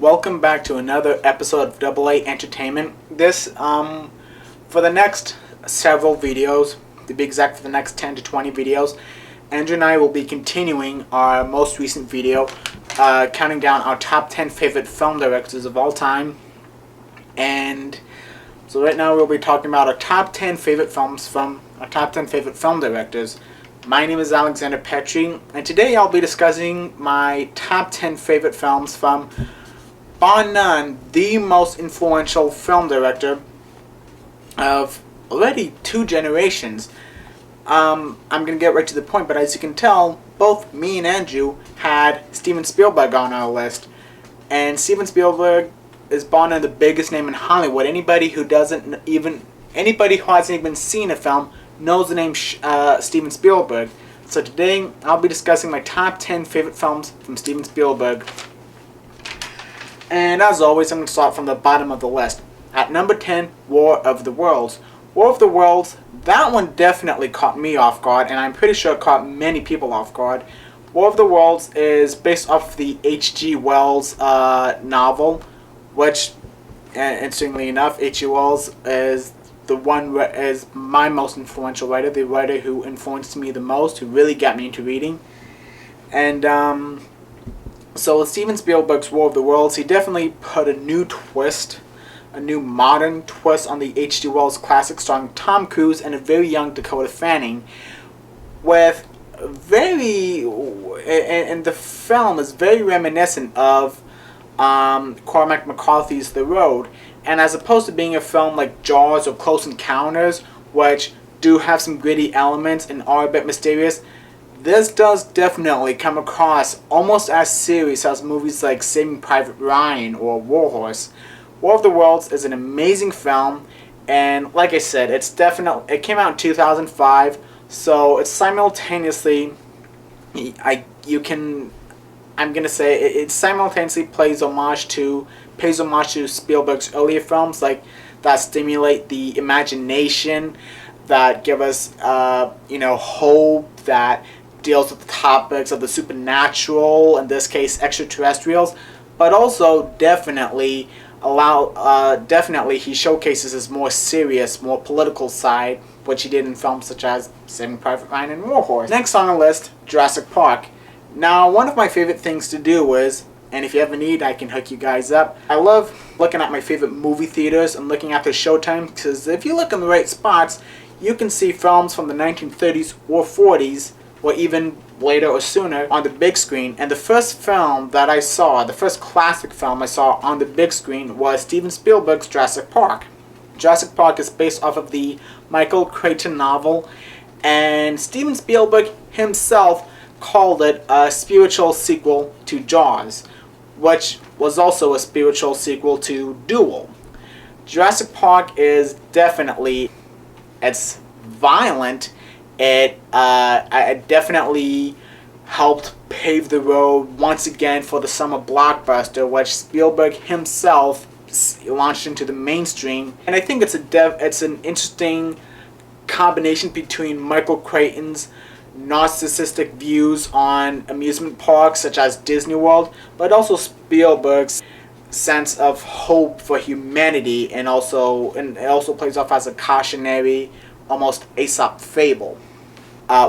Welcome back to another episode of AA Entertainment. For the next several videos, to be exact for the next 10 to 20 videos, Andrew and I will be continuing our most recent video, counting down our top 10 favorite film directors of all time. And so right now we'll be talking about our top 10 favorite films from our top 10 favorite film directors. My name is Alexander Petri, and today I'll be discussing my top 10 favorite films from, bar none, the most influential film director of already 2 generations. I'm going to get right to the point, but as you can tell, both me and Andrew had Steven Spielberg on our list. And Steven Spielberg is bar none the biggest name in Hollywood. Anybody who hasn't even seen a film knows the name Steven Spielberg. So today I'll be discussing my top 10 favorite films from Steven Spielberg. And as always, I'm going to start from the bottom of the list. At number 10, War of the Worlds. War of the Worlds, that one definitely caught me off guard, and I'm pretty sure it caught many people off guard. War of the Worlds is based off the H.G. Wells novel, which, interestingly enough, H.G. Wells is is my most influential writer, the writer who influenced me the most, who really got me into reading. And so with Steven Spielberg's War of the Worlds, he definitely put a new modern twist on the H.G. Wells classic, starring Tom Cruise and a very young Dakota Fanning, and the film is very reminiscent of Cormac McCarthy's The Road. And as opposed to being a film like Jaws or Close Encounters, which do have some gritty elements and are a bit mysterious, this does definitely come across almost as serious as movies like Saving Private Ryan or Warhorse. War of the Worlds is an amazing film, and like I said, it came out in 2005, so it's simultaneously, it simultaneously pays homage to Spielberg's earlier films, like that stimulate the imagination, that give us hope, that deals with the topics of the supernatural, in this case extraterrestrials, but also definitely he showcases his more serious, more political side, which he did in films such as Saving Private Ryan and Warhorse. Next on the list, Jurassic Park. Now, one of my favorite things to do is, and if you ever need, I can hook you guys up, I love looking at my favorite movie theaters and looking at their showtime, because if you look in the right spots, you can see films from the 1930s or 40s, or even later or sooner, on the big screen. And the first film that I saw, the first classic film I saw on the big screen, was Steven Spielberg's Jurassic Park. Jurassic Park is based off of the Michael Crichton novel, and Steven Spielberg himself called it a spiritual sequel to Jaws, which was also a spiritual sequel to Duel. Jurassic Park is definitely, it's violent. It definitely helped pave the road once again for the summer blockbuster, which Spielberg himself launched into the mainstream. And I think it's an interesting combination between Michael Crichton's narcissistic views on amusement parks such as Disney World, but also Spielberg's sense of hope for humanity, and it also plays off as a cautionary, almost Aesop fable,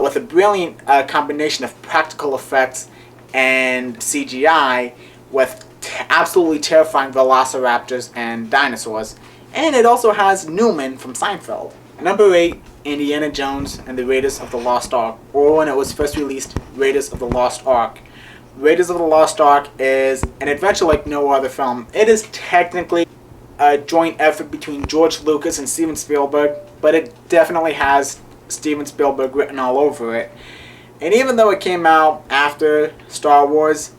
with a brilliant combination of practical effects and CGI, with absolutely terrifying velociraptors and dinosaurs. And it also has Newman from Seinfeld. Number 8, Indiana Jones and the Raiders of the Lost Ark, or when it was first released, Raiders of the Lost Ark. Raiders of the Lost Ark is an adventure like no other film. It is technically a joint effort between George Lucas and Steven Spielberg, but it definitely has Steven Spielberg written all over it. And even though it came out after Star Wars,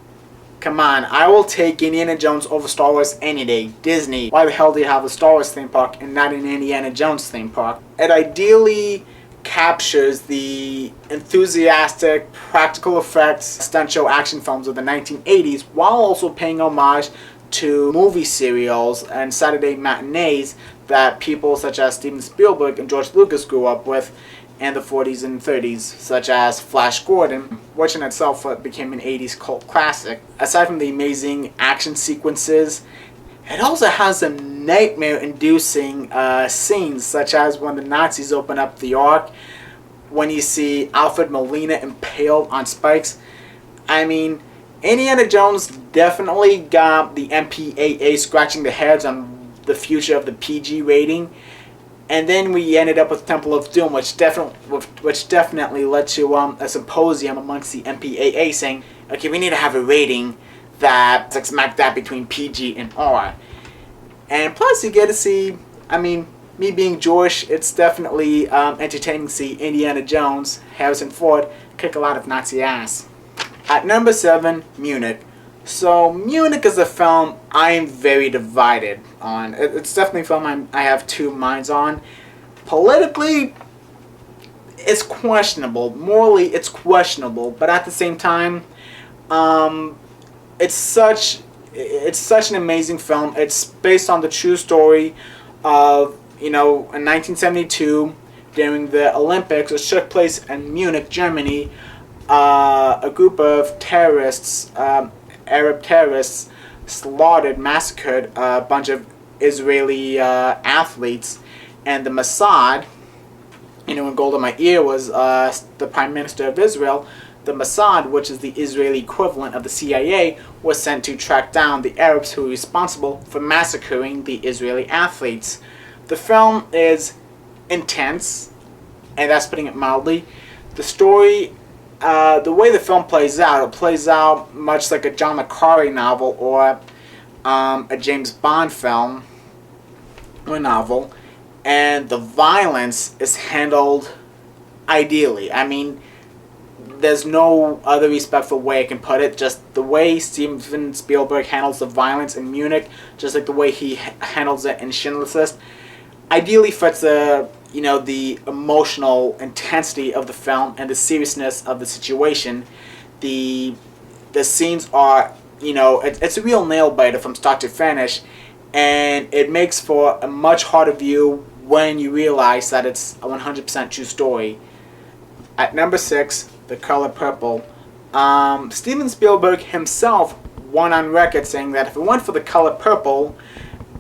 come on, I will take Indiana Jones over Star Wars any day. Disney, why the hell do you have a Star Wars theme park and not an Indiana Jones theme park? It ideally captures the enthusiastic, practical effects, stunt show action films of the 1980s, while also paying homage to movie serials and Saturday matinees that people such as Steven Spielberg and George Lucas grew up with. and the 40s and 30s, such as Flash Gordon, which in itself became an 80s cult classic. Aside from the amazing action sequences, it also has some nightmare-inducing scenes, such as when the Nazis open up the Ark, when you see Alfred Molina impaled on spikes. I mean, Indiana Jones definitely got the MPAA scratching their heads on the future of the PG rating. And then we ended up with Temple of Doom, which definitely led to a symposium amongst the MPAA saying, okay, we need to have a rating that's like smack that between PG and R. And plus you get to see, I mean, me being Jewish, it's definitely entertaining to see Indiana Jones, Harrison Ford, kick a lot of Nazi ass. At number 7, Munich. So Munich is a film I am very divided on. It's definitely a film I have two minds on. Politically, it's questionable. Morally, it's questionable. But at the same time, it's such an amazing film. It's based on the true story of, in 1972, during the Olympics, which took place in Munich, Germany. A group of terrorists, Arab terrorists, massacred a bunch of Israeli athletes, and the Mossad, when Golda Meir was the Prime Minister of Israel, the Mossad, which is the Israeli equivalent of the CIA, was sent to track down the Arabs who were responsible for massacring the Israeli athletes. The film is intense, and that's putting it mildly. The story, the way the film plays out, it plays out much like a John le Carre novel or a James Bond film or novel, and the violence is handled ideally. I mean, there's no other respectful way I can put it. Just the way Steven Spielberg handles the violence in Munich, just like the way he handles it in Schindler's List, ideally fits the emotional intensity of the film and the seriousness of the situation. The scenes are, it's a real nail biter from start to finish, and it makes for a much harder view when you realize that it's a 100% true story. At number 6, The Color Purple. Steven Spielberg himself went on record saying that if it weren't for The Color Purple,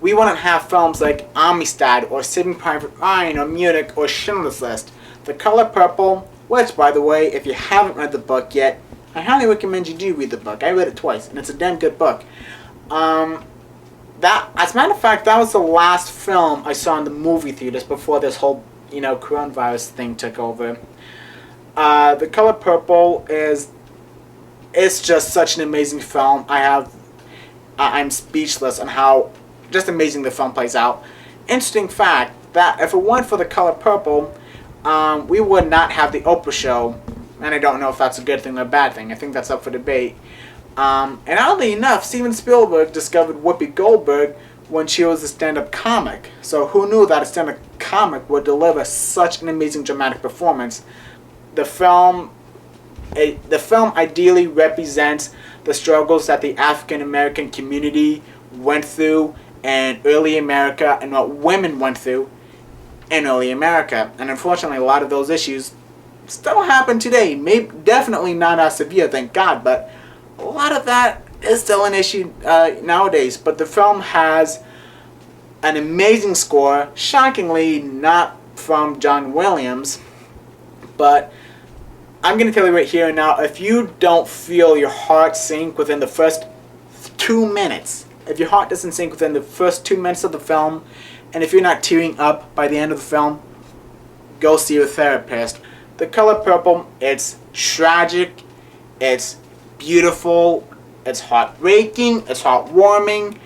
we wouldn't have films like Amistad or Saving Private Ryan or Munich or Schindler's List. The Color Purple, which, by the way, if you haven't read the book yet, I highly recommend you do read the book. I read it twice, and it's a damn good book. As a matter of fact, that was the last film I saw in the movie theaters before this whole, coronavirus thing took over. The Color Purple it's just such an amazing film. I'm speechless on how just amazing the film plays out. Interesting fact that if it weren't for The Color Purple, we would not have the Oprah show, and I don't know if that's a good thing or a bad thing. I think that's up for debate. And oddly enough, Steven Spielberg discovered Whoopi Goldberg when she was a stand-up comic. So who knew that a stand-up comic would deliver such an amazing dramatic performance? The film ideally represents the struggles that the African American community went through in early America and what women went through in early America. And unfortunately, a lot of those issues still happen today. Definitely not as severe, thank God, but a lot of that is still an issue nowadays. But the film has an amazing score, shockingly not from John Williams, but I'm going to tell you right here and now, if you don't feel your heart sink within the first 2 minutes, if your heart doesn't sink within the first 2 minutes of the film, and if you're not tearing up by the end of the film, go see your therapist. The Color Purple, it's tragic, it's beautiful, it's heartbreaking, it's heartwarming.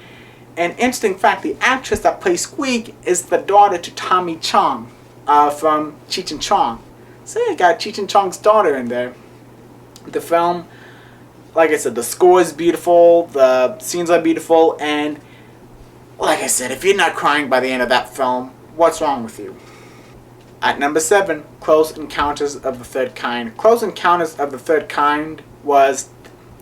An interesting fact, the actress that plays Squeak is the daughter to Tommy Chong from Cheech and Chong. So you got Cheech and Chong's daughter in there. The film, like I said, the score is beautiful, the scenes are beautiful, and like I said, if you're not crying by the end of that film, what's wrong with you? At number 7, Close Encounters of the Third Kind. Close Encounters of the Third Kind was,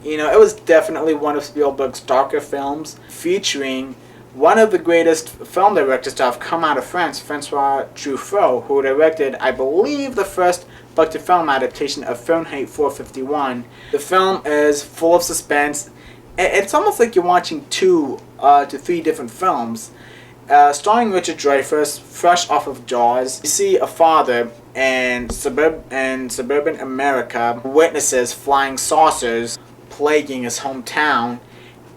it was definitely one of Spielberg's darker films, featuring one of the greatest film directors to have come out of France, Francois Truffaut, who directed, I believe, the first book-to-film adaptation of Fahrenheit 451. The film is full of suspense. It's almost like you're watching 2 to 3 different films. Starring Richard Dreyfuss, fresh off of Jaws. You see a father in suburban America witnesses flying saucers plaguing his hometown,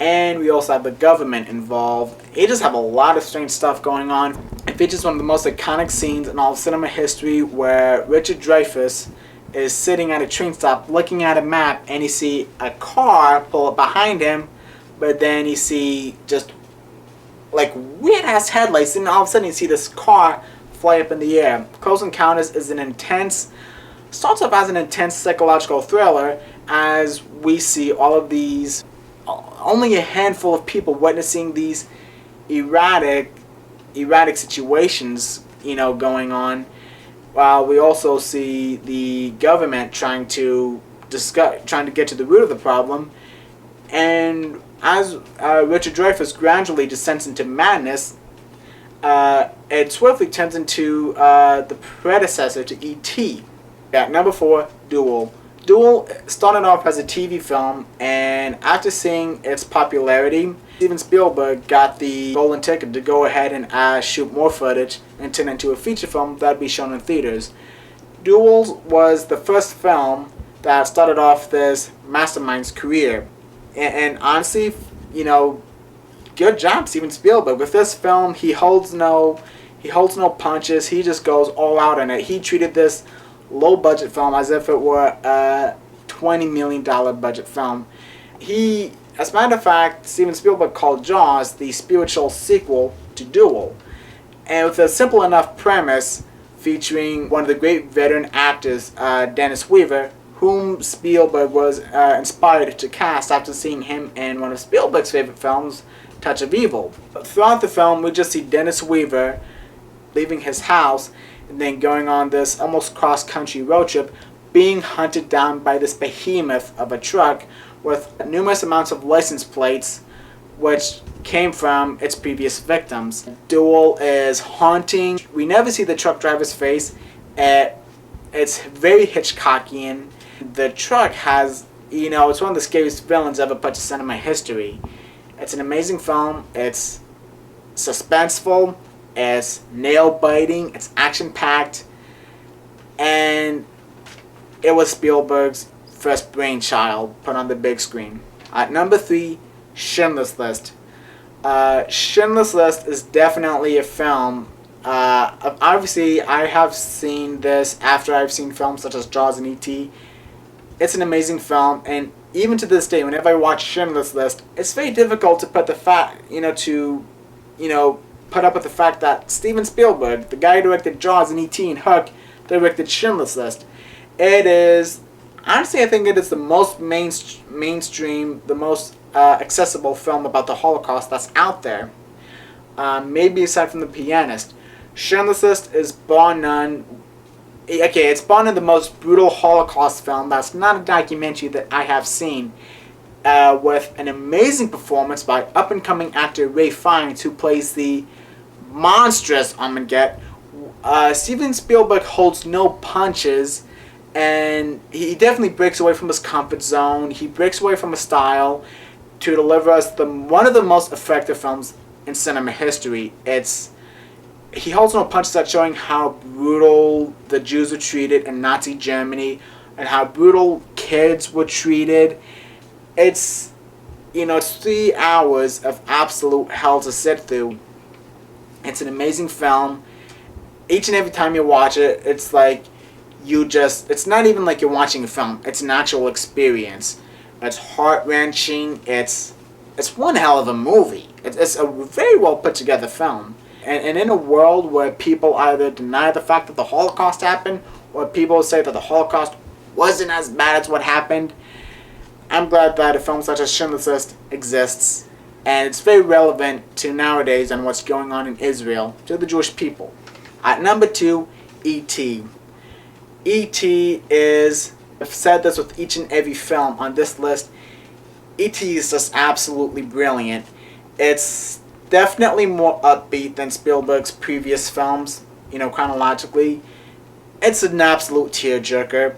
and we also have the government involved. It just have a lot of strange stuff going on. It features one of the most iconic scenes in all of cinema history, where Richard Dreyfuss is sitting at a train stop looking at a map, and you see a car pull up behind him, but then you see just like weird ass headlights, and all of a sudden you see this car fly up in the air. Close Encounters is starts off as an intense psychological thriller, as we see all of these, only a handful of people witnessing these erratic situations, going on, while we also see the government trying to get to the root of the problem. And as Richard Dreyfuss gradually descends into madness, it swiftly turns into the predecessor to E.T. At number 4, Duel. Duel started off as a TV film, and after seeing its popularity, Steven Spielberg got the golden ticket to go ahead and shoot more footage and turn it into a feature film that would be shown in theaters. Duel was the first film that started off this mastermind's career. And honestly, good job, Steven Spielberg. With this film, he holds no punches. He just goes all out in it. He treated this low-budget film as if it were a $20 million budget film. As a matter of fact, Steven Spielberg called Jaws the spiritual sequel to Duel. And with a simple enough premise featuring one of the great veteran actors, Dennis Weaver, whom Spielberg was inspired to cast after seeing him in one of Spielberg's favorite films, Touch of Evil. Throughout the film, we just see Dennis Weaver leaving his house and then going on this almost cross-country road trip, being hunted down by this behemoth of a truck with numerous amounts of license plates which came from its previous victims. Duel is haunting. We never see the truck driver's face. It's very Hitchcockian. The truck has, it's one of the scariest villains ever put to cinema history. It's an amazing film. It's suspenseful. It's nail-biting. It's action-packed. And it was Spielberg's first brainchild put on the big screen. At number 3, Schindler's List. Schindler's List is definitely a film. Obviously, I have seen this after I've seen films such as Jaws and E.T. It's an amazing film, and even to this day, whenever I watch Schindler's List, it's very difficult to put put up with the fact that Steven Spielberg, the guy who directed Jaws and E.T. and Hook, directed Schindler's List. It is, honestly, I think it is the most mainstream, the most accessible film about the Holocaust that's out there. Maybe aside from The Pianist. Schindler's List is bar none. Okay, it's bar none the most brutal Holocaust film that's not a documentary that I have seen. With an amazing performance by up-and-coming actor Ray Fiennes, who plays the monstrous Armageddon. Steven Spielberg holds no punches, and he definitely breaks away from his comfort zone. He breaks away from his style to deliver us one of the most effective films in cinema history. He holds no punches at showing how brutal the Jews were treated in Nazi Germany and how brutal kids were treated. It's 3 hours of absolute hell to sit through. It's an amazing film. Each and every time you watch it, it's like it's not even like you're watching a film. It's an actual experience. It's heart-wrenching. It's one hell of a movie. It's a very well put together film. And in a world where people either deny the fact that the Holocaust happened, or people say that the Holocaust wasn't as bad as what happened, I'm glad that a film such as Schindler's List exists, and it's very relevant to nowadays and what's going on in Israel, to the Jewish people. At number 2, E.T. E.T. is, I've said this with each and every film on this list, E.T. is just absolutely brilliant. It's Definitely more upbeat than Spielberg's previous films, chronologically. It's an absolute tearjerker.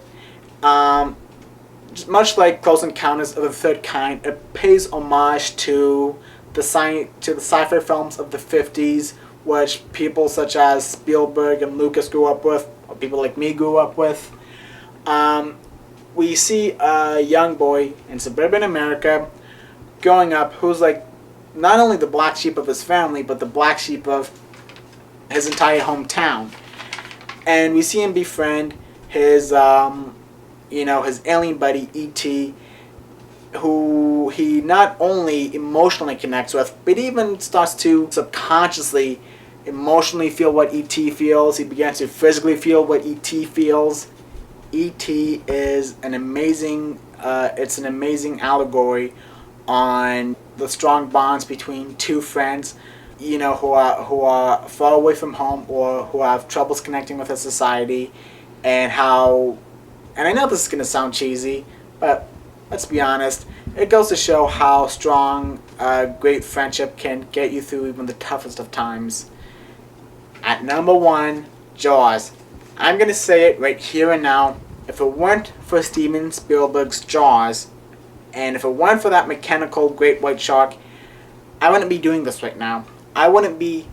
Much like Close Encounters of the Third Kind, it pays homage to the sci-fi films of the 50s, which people such as Spielberg and Lucas grew up with, or people like me grew up with. We see a young boy in suburban America growing up who's like not only the black sheep of his family, but the black sheep of his entire hometown. And we see him befriend his, his alien buddy, E.T., who he not only emotionally connects with, but even starts to subconsciously emotionally feel what E.T. feels. He begins to physically feel what E.T. feels. E.T. is an amazing, it's an amazing allegory on the strong bonds between two friends, who are far away from home or who have troubles connecting with a society, and I know this is going to sound cheesy, but let's be honest, it goes to show how strong great friendship can get you through even the toughest of times. At number 1, Jaws. I'm going to say it right here and now. If it weren't for Steven Spielberg's Jaws, and if it weren't for that mechanical great white shark, I wouldn't be doing this right now. I wouldn't be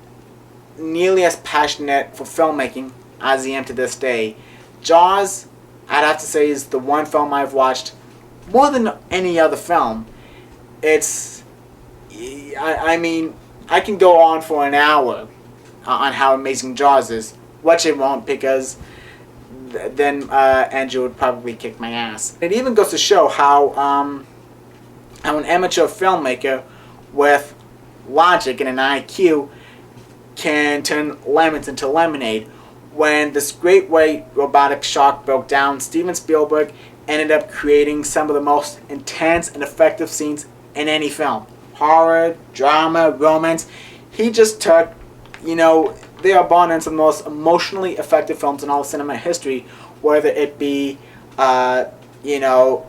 nearly as passionate for filmmaking as I am to this day. Jaws, I'd have to say, is the one film I've watched more than any other film. I can go on for an hour on how amazing Jaws is, which I won't, because then Andrew would probably kick my ass. It even goes to show how an amateur filmmaker with logic and an IQ can turn lemons into lemonade. When this great white robotic shark broke down, Steven Spielberg ended up creating some of the most intense and effective scenes in any film. Horror, drama, romance. He just took, they are born in some of the most emotionally effective films in all of cinema history, whether it be,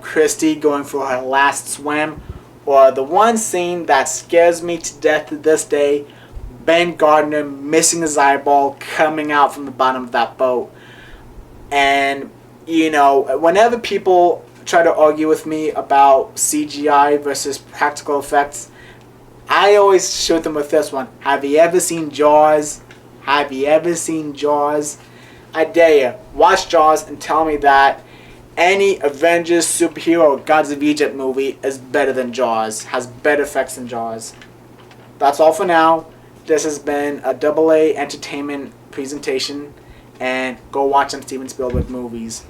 Christy going for her last swim, or the one scene that scares me to death to this day, Ben Gardner missing his eyeball coming out from the bottom of that boat. And, whenever people try to argue with me about CGI versus practical effects, I always shoot them with this one. Have you ever seen Jaws? Have you ever seen Jaws? I dare you, watch Jaws and tell me that any Avengers, superhero, or Gods of Egypt movie is better than Jaws, has better effects than Jaws. That's all for now. This has been a AA entertainment presentation, and go watch some Steven Spielberg movies.